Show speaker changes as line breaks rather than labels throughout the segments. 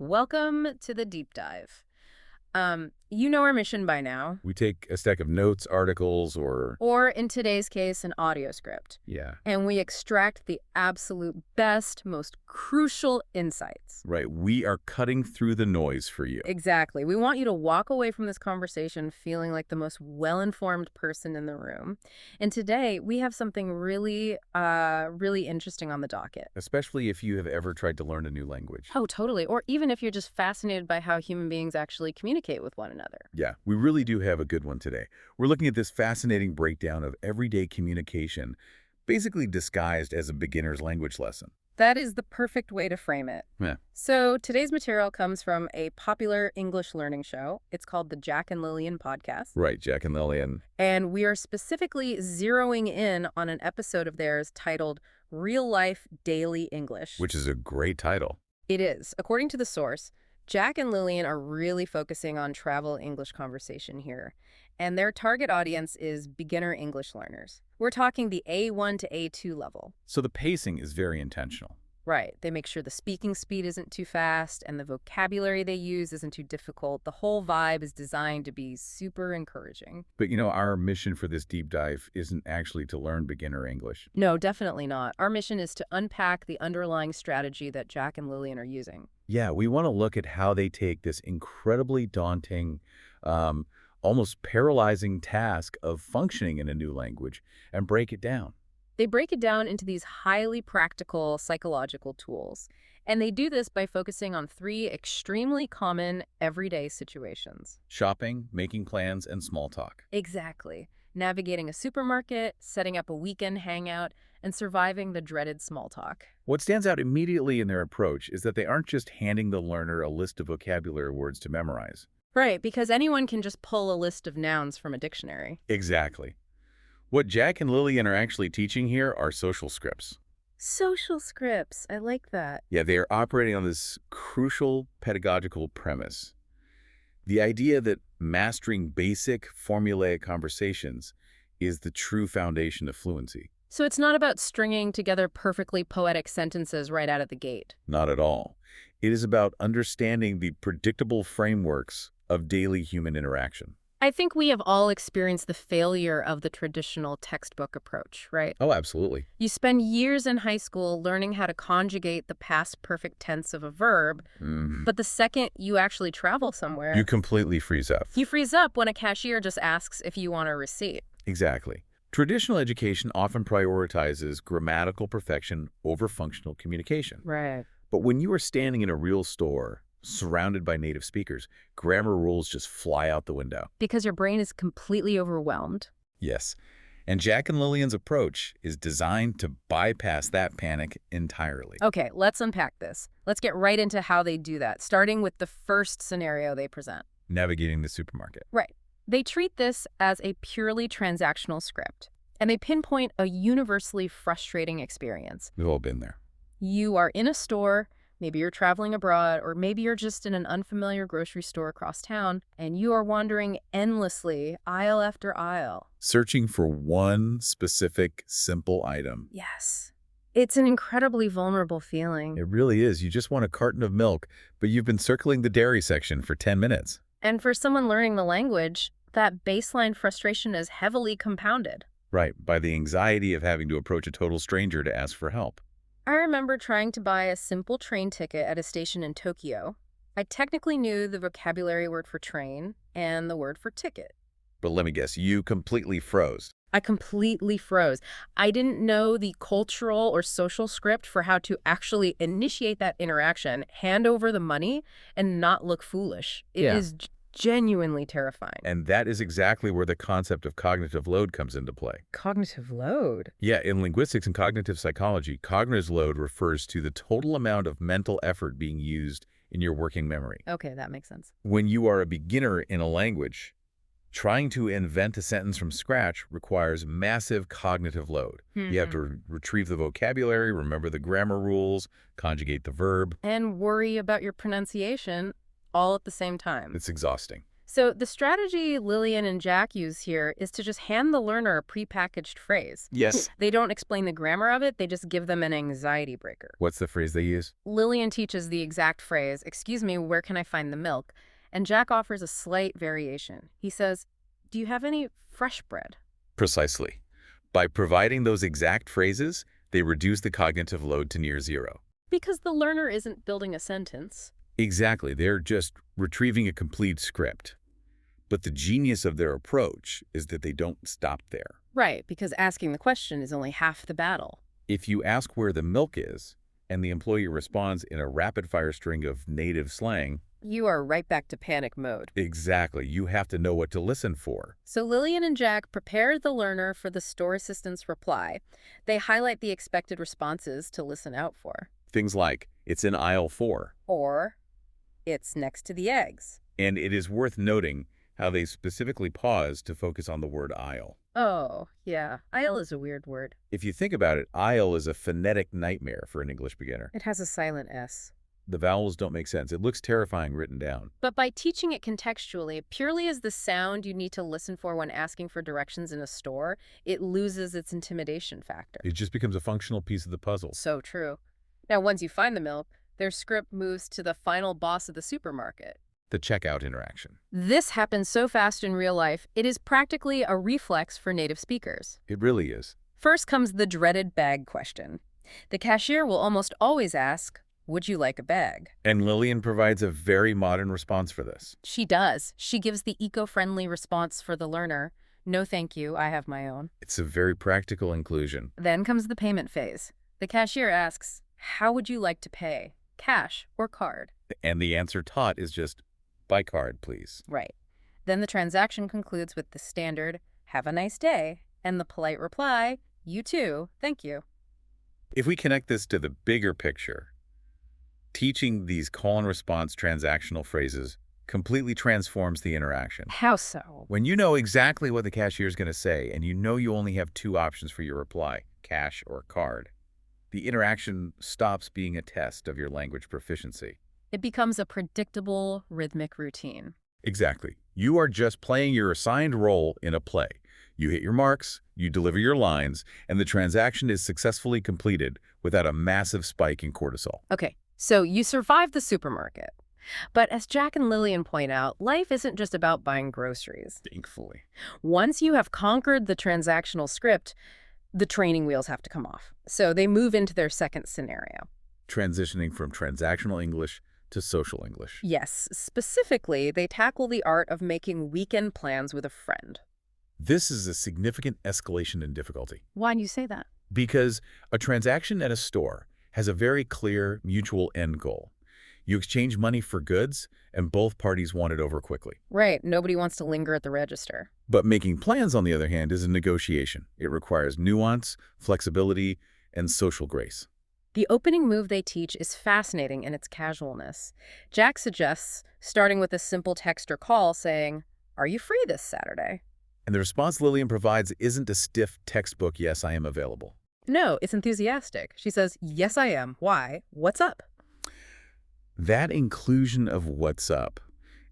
Welcome to the deep dive. You know our mission by now.
We take a stack of notes, articles,
Or in today's case, an audio script.
Yeah.
And we extract the absolute best, most crucial insights.
Right. We are cutting through the noise for you.
Exactly. We want you to walk away from this conversation feeling like the most well-informed person in the room. And today, we have something really interesting on the docket.
Especially if you have ever tried to learn a new language.
Oh, totally. Or even if you're just fascinated by how human beings actually communicate with one another.
Yeah, we really do have a good one today. We're looking at this fascinating breakdown of everyday communication, basically disguised as a beginner's language lesson.
That is the perfect way to frame it.
Yeah.
So today's material comes from a popular English learning show. It's called the Jack and Lillian podcast.
Right, Jack and Lillian.
And we are specifically zeroing in on an episode of theirs titled Real Life Daily English.
Which is a great title.
It is. According to the source, Jack and Lillian are really focusing on travel English conversation here, and their target audience is beginner English learners. We're talking the A1 to A2 level.
So the pacing is very intentional.
Right. They make sure the speaking speed isn't too fast and the vocabulary they use isn't too difficult. The whole vibe is designed to be super encouraging.
But you know, our mission for this deep dive isn't actually to learn beginner English.
No, definitely not. Our mission is to unpack the underlying strategy that Jack and Lillian are using.
Yeah, we want to look at how they take this incredibly daunting, almost paralyzing task of functioning in a new language and break it down.
They break it down into these highly practical psychological tools. And they do this by focusing on 3 extremely common everyday situations.
Shopping, making plans, and small talk.
Exactly. Navigating a supermarket, setting up a weekend hangout, and surviving the dreaded small talk.
What stands out immediately in their approach is that they aren't just handing the learner a list of vocabulary words to memorize.
Right, because anyone can just pull a list of nouns from a dictionary.
Exactly. What Jack and Lillian are actually teaching here are social scripts.
Social scripts. I like that.
Yeah, they are operating on this crucial pedagogical premise. The idea that mastering basic formulaic conversations is the true foundation of fluency.
So it's not about stringing together perfectly poetic sentences right out of the gate.
Not at all. It is about understanding the predictable frameworks of daily human interaction.
I think we have all experienced the failure of the traditional textbook approach, right?
Oh, absolutely.
You spend years in high school learning how to conjugate the past perfect tense of a verb, but the second you actually travel somewhere,
You completely freeze up.
you freeze up when a cashier just asks if you want a receipt.
Exactly. Traditional education often prioritizes grammatical perfection over functional communication.
Right.
But when you are standing in a real store, surrounded by native speakers, grammar rules just fly out the window.
Because your brain is completely overwhelmed.
Yes. And Jack and Lillian's approach is designed to bypass that panic entirely.
Okay, let's unpack this. Let's get right into how they do that, starting with the first scenario they present.
Navigating the supermarket.
Right. They treat this as a purely transactional script, and they pinpoint a universally frustrating experience.
We've all been there.
You are in a store, maybe you're traveling abroad, or maybe you're just in an unfamiliar grocery store across town, and you are wandering endlessly, aisle after aisle.
Searching for one specific, simple item.
Yes. It's an incredibly vulnerable feeling.
It really is. You just want a carton of milk, but you've been circling the dairy section for 10 minutes.
And for someone learning the language, that baseline frustration is heavily compounded.
Right, by the anxiety of having to approach a total stranger to ask for help.
I remember trying to buy a simple train ticket at a station in Tokyo. I technically knew the vocabulary word for train and the word for ticket.
But let me guess, you completely froze.
I completely froze. I didn't know the cultural or social script for how to actually initiate that interaction, hand over the money, and not look foolish. It is genuinely terrifying.
And that is exactly where the concept of cognitive load comes into play.
Cognitive load?
Yeah, in linguistics and cognitive psychology, cognitive load refers to the total amount of mental effort being used in your working memory.
Okay, that makes sense.
When you are a beginner in a language, trying to invent a sentence from scratch requires massive cognitive load. You have to retrieve the vocabulary, remember the grammar rules, conjugate the verb.
And worry about your pronunciation all at the same time.
It's exhausting.
So the strategy Lillian and Jack use here is to just hand the learner a prepackaged phrase.
Yes.
They don't explain the grammar of it, they just give them an anxiety breaker.
What's the phrase they use?
Lillian teaches the exact phrase, "Excuse me, where can I find the milk?" And Jack offers a slight variation. He says, "Do you have any fresh bread?"
Precisely. By providing those exact phrases, they reduce the cognitive load to near zero.
Because the learner isn't building a sentence.
Exactly. They're just retrieving a complete script. But the genius of their approach is that they don't stop there.
Right, because asking the question is only half the battle.
If you ask where the milk is, and the employee responds in a rapid-fire string of native slang,
you are right back to panic mode.
Exactly. You have to know what to listen for.
So Lillian and Jack prepare the learner for the store assistant's reply. They highlight the expected responses to listen out for.
Things like, it's in aisle 4.
Or, it's next to the eggs.
And it is worth noting how they specifically pause to focus on the word aisle.
Oh, yeah. Aisle is a weird word.
If you think about it, aisle is a phonetic nightmare for an English beginner.
It has a silent S.
The vowels don't make sense. It looks terrifying written down.
But by teaching it contextually, purely as the sound you need to listen for when asking for directions in a store, it loses its intimidation factor.
It just becomes a functional piece of the puzzle.
So true. Now, once you find the milk, their script moves to the final boss of the supermarket.
The checkout interaction.
This happens so fast in real life, it is practically a reflex for native speakers.
It really is.
First comes the dreaded bag question. The cashier will almost always ask, "Would you like a bag?"
And Lillian provides a very modern response for this.
She does. She gives the eco-friendly response for the learner. "No, thank you. I have my own."
It's a very practical inclusion.
Then comes the payment phase. The cashier asks, "How would you like to pay? Cash or card?"
And the answer taught is just, by card, please.
Right. Then the transaction concludes with the standard, "Have a nice day," and the polite reply, "You too. Thank you."
If we connect this to the bigger picture, teaching these call and response transactional phrases completely transforms the interaction.
How so?
When you know exactly what the cashier is going to say and you know you only have 2 options for your reply, cash or card, the interaction stops being a test of your language proficiency.
It becomes a predictable, rhythmic routine.
Exactly. You are just playing your assigned role in a play. You hit your marks, you deliver your lines, and the transaction is successfully completed without a massive spike in cortisol.
Okay, so you survived the supermarket. But as Jack and Lillian point out, life isn't just about buying groceries.
Thankfully.
Once you have conquered the transactional script, the training wheels have to come off. So they move into their second scenario.
Transitioning from transactional English to social English.
Yes, specifically, they tackle the art of making weekend plans with a friend.
This is a significant escalation in difficulty.
Why do you say that?
Because a transaction at a store has a very clear mutual end goal. You exchange money for goods, and both parties want it over quickly.
Right, nobody wants to linger at the register.
But making plans, on the other hand, is a negotiation. It requires nuance, flexibility, and social grace.
The opening move they teach is fascinating in its casualness. Jack suggests starting with a simple text or call saying, "Are you free this Saturday?"
And the response Lillian provides isn't a stiff textbook, "Yes, I am available."
No, it's enthusiastic. She says, "Yes, I am. Why? What's up?"
That inclusion of "what's up"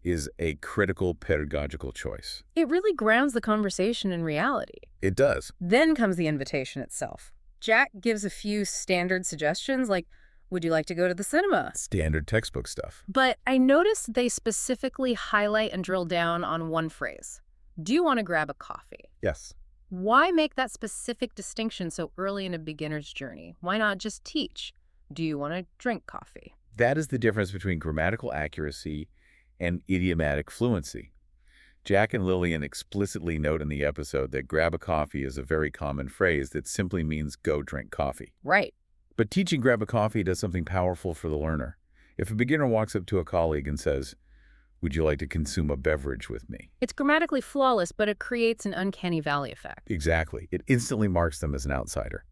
is a critical pedagogical choice.
It really grounds the conversation in reality.
It does.
Then comes the invitation itself. Jack gives a few standard suggestions like, "Would you like to go to the cinema?"
Standard textbook stuff.
But I noticed they specifically highlight and drill down on one phrase. "Do you want to grab a coffee?"
Yes.
Why make that specific distinction so early in a beginner's journey? Why not just teach, "Do you want to drink coffee?"
That is the difference between grammatical accuracy and idiomatic fluency. Jack and Lillian explicitly note in the episode that "grab a coffee" is a very common phrase that simply means "go drink coffee."
Right.
But teaching "grab a coffee" does something powerful for the learner. If a beginner walks up to a colleague and says, "Would you like to consume a beverage with me?"
It's grammatically flawless, but it creates an uncanny valley effect.
Exactly. It instantly marks them as an outsider.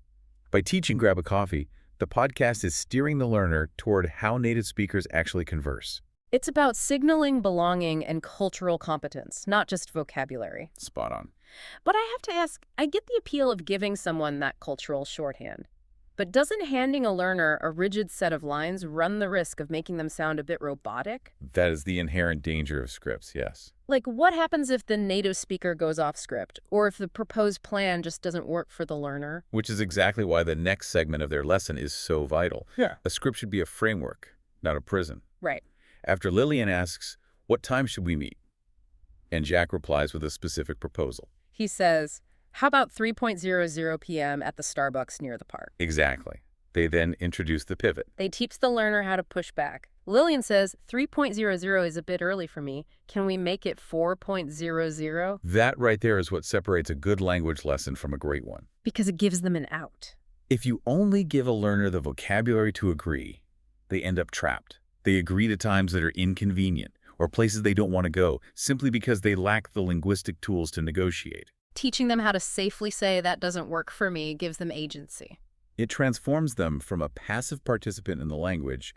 By teaching "grab a coffee," the podcast is steering the learner toward how native speakers actually converse.
It's about signaling belonging and cultural competence, not just vocabulary.
Spot on.
But I have to ask, I get the appeal of giving someone that cultural shorthand. But doesn't handing a learner a rigid set of lines run the risk of making them sound a bit robotic?
That is the inherent danger of scripts, yes.
Like, what happens if the native speaker goes off script, or if the proposed plan just doesn't work for the learner?
Which is exactly why the next segment of their lesson is so vital.
Yeah.
A script should be a framework, not a prison.
Right.
After Lillian asks, "What time should we meet?" and Jack replies with a specific proposal.
He says, how about 3:00 p.m. at the Starbucks near the park?
Exactly. They then introduce the pivot.
They teach the learner how to push back. Lillian says, 3:00 is a bit early for me. Can we make it 4:00?
That right there is what separates a good language lesson from a great one.
Because it gives them an out.
If you only give a learner the vocabulary to agree, they end up trapped. They agree to times that are inconvenient or places they don't want to go simply because they lack the linguistic tools to negotiate.
Teaching them how to safely say that doesn't work for me gives them agency.
It transforms them from a passive participant in the language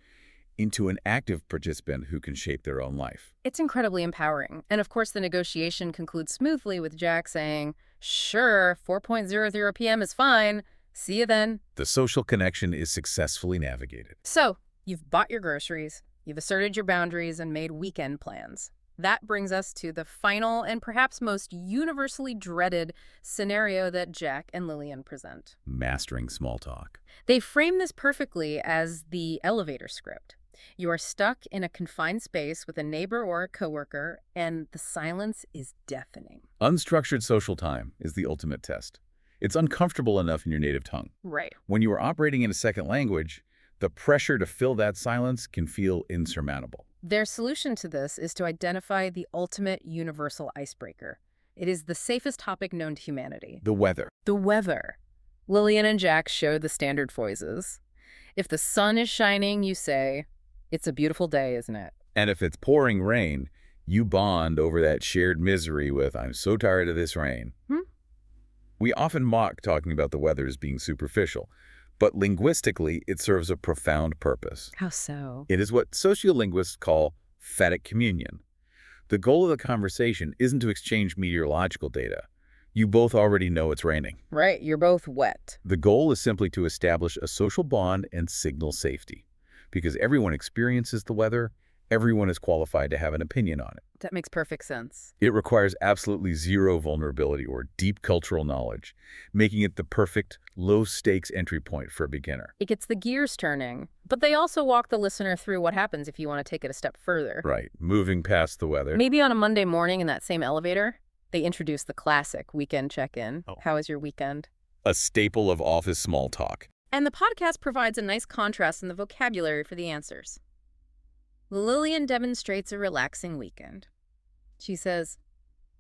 into an active participant who can shape their own life.
It's incredibly empowering. And of course, the negotiation concludes smoothly with Jack saying, sure, 4:00 p.m. is fine. See you then.
The social connection is successfully navigated.
So, you've bought your groceries, you've asserted your boundaries, and made weekend plans. That brings us to the final and perhaps most universally dreaded scenario that Jack and Lillian present.
Mastering small talk.
They frame this perfectly as the elevator script. You are stuck in a confined space with a neighbor or a coworker, and the silence is deafening.
Unstructured social time is the ultimate test. It's uncomfortable enough in your native tongue.
Right.
When you are operating in a second language, the pressure to fill that silence can feel insurmountable.
Their solution to this is to identify the ultimate universal icebreaker. It is the safest topic known to humanity.
The weather.
The weather. Lillian and Jack show the standard phrases. If the sun is shining, you say, it's a beautiful day, isn't it?
And if it's pouring rain, you bond over that shared misery with, I'm so tired of this rain. We often mock talking about the weather as being superficial, but linguistically, it serves a profound purpose.
How so?
It is what sociolinguists call phatic communion. The goal of the conversation isn't to exchange meteorological data. You both already know it's raining.
Right, you're both wet.
The goal is simply to establish a social bond and signal safety. Because everyone experiences the weather, everyone is qualified to have an opinion on it.
That makes perfect sense.
It requires absolutely zero vulnerability or deep cultural knowledge, making it the perfect, low-stakes entry point for a beginner.
It gets the gears turning, but they also walk the listener through what happens if you want to take it a step further.
Right, moving past the weather.
Maybe on a Monday morning in that same elevator, they introduce the classic weekend check-in.
Oh.
How was your weekend?
A staple of office small talk.
And the podcast provides a nice contrast in the vocabulary for the answers. Lillian demonstrates a relaxing weekend. She says,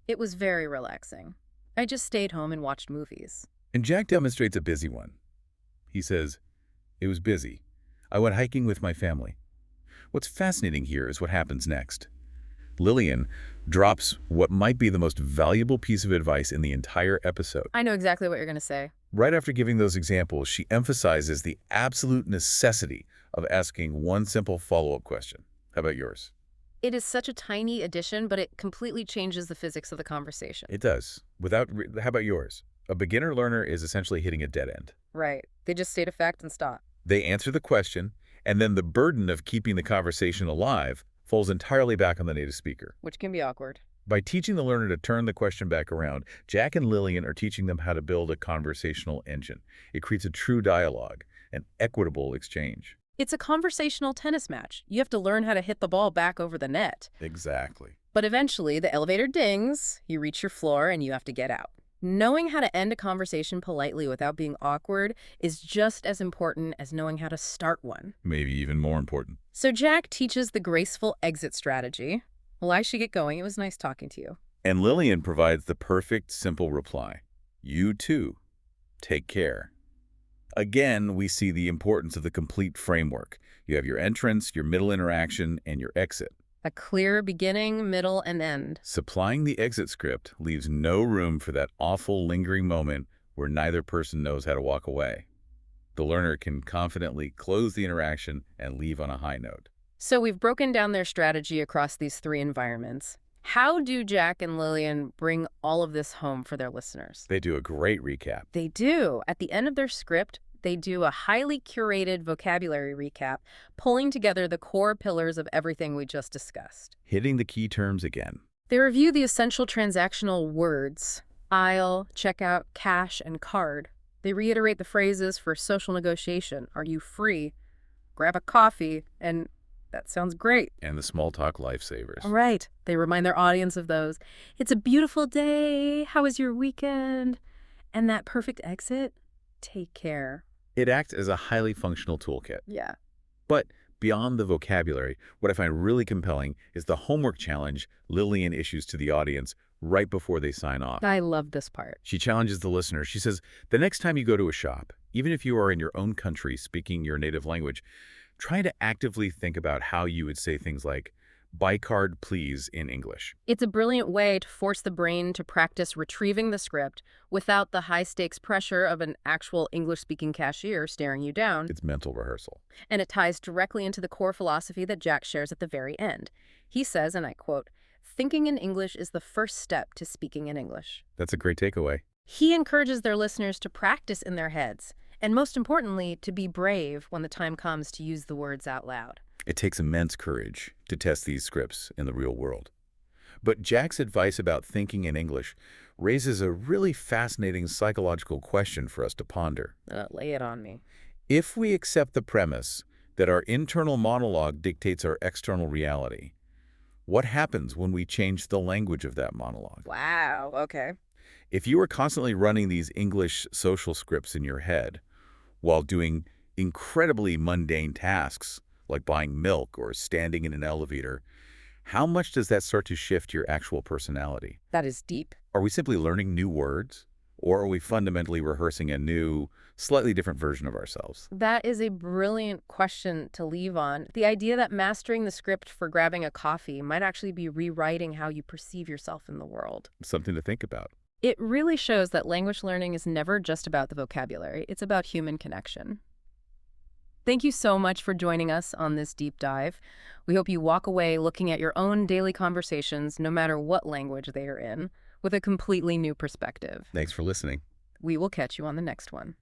it was very relaxing. I just stayed home and watched movies.
And Jack demonstrates a busy one. He says, it was busy. I went hiking with my family. What's fascinating here is what happens next. Lillian drops what might be the most valuable piece of advice in the entire episode.
I know exactly what you're going to say.
Right after giving those examples, she emphasizes the absolute necessity of asking one simple follow-up question. How about yours?
It is such a tiny addition, but it completely changes the physics of the conversation.
It does. How about yours? A beginner learner is essentially hitting a dead end.
Right. They just state a fact and stop.
They answer the question, and then the burden of keeping the conversation alive falls entirely back on the native speaker.
Which can be awkward.
By teaching the learner to turn the question back around, Jack and Lillian are teaching them how to build a conversational engine. It creates a true dialogue, an equitable exchange.
It's a conversational tennis match. You have to learn how to hit the ball back over the net.
Exactly.
But eventually, the elevator dings, you reach your floor, and you have to get out. Knowing how to end a conversation politely without being awkward is just as important as knowing how to start one.
Maybe even more important.
So Jack teaches the graceful exit strategy. Well, I should get going. It was nice talking to you.
And Lillian provides the perfect, simple reply. You too. Take care. Again, we see the importance of the complete framework. You have your entrance, your middle interaction, and your exit.
A clear beginning, middle, and end.
Supplying the exit script leaves no room for that awful lingering moment where neither person knows how to walk away. The learner can confidently close the interaction and leave on a high note.
So we've broken down their strategy across these three environments. How do Jack and Lillian bring all of this home for their listeners?
They do a great recap.
They do. At the end of their script, They do a highly curated vocabulary recap, pulling together the core pillars of everything we just discussed.
Hitting the key terms again.
They review the essential transactional words: aisle, checkout, cash, and card. They reiterate the phrases for social negotiation: are you free? Grab a coffee, and that sounds great.
And the small talk lifesavers.
Right. They remind their audience of those. It's a beautiful day. How was your weekend? And that perfect exit? Take care.
It acts as a highly functional toolkit.
Yeah.
But beyond the vocabulary, what I find really compelling is the homework challenge Lillian issues to the audience right before they sign off.
I love this part.
She challenges the listener. She says, the next time you go to a shop, even if you are in your own country speaking your native language, try to actively think about how you would say things like, buy card please in English.
It's a brilliant way to force the brain to practice retrieving the script without the high-stakes pressure of an actual English-speaking cashier staring you down.
It's mental rehearsal.
And it ties directly into the core philosophy that Jack shares at the very end. He says, and I quote, "Thinking in English is the first step to speaking in English."
That's a great takeaway.
He encourages their listeners to practice in their heads, and most importantly, to be brave when the time comes to use the words out loud.
It takes immense courage to test these scripts in the real world. But Jack's advice about thinking in English raises a really fascinating psychological question for us to ponder.
Lay it on me.
If we accept the premise that our internal monologue dictates our external reality, what happens when we change the language of that monologue?
Wow, okay.
If you are constantly running these English social scripts in your head while doing incredibly mundane tasks, like buying milk or standing in an elevator, how much does that start to shift your actual personality?
That is deep.
Are we simply learning new words, or are we fundamentally rehearsing a new, slightly different version of ourselves?
That is a brilliant question to leave on. The idea that mastering the script for grabbing a coffee might actually be rewriting how you perceive yourself in the world.
Something to think about.
It really shows that language learning is never just about the vocabulary. It's about human connection. Thank you so much for joining us on this deep dive. We hope you walk away looking at your own daily conversations, no matter what language they are in, with a completely new perspective.
Thanks for listening.
We will catch you on the next one.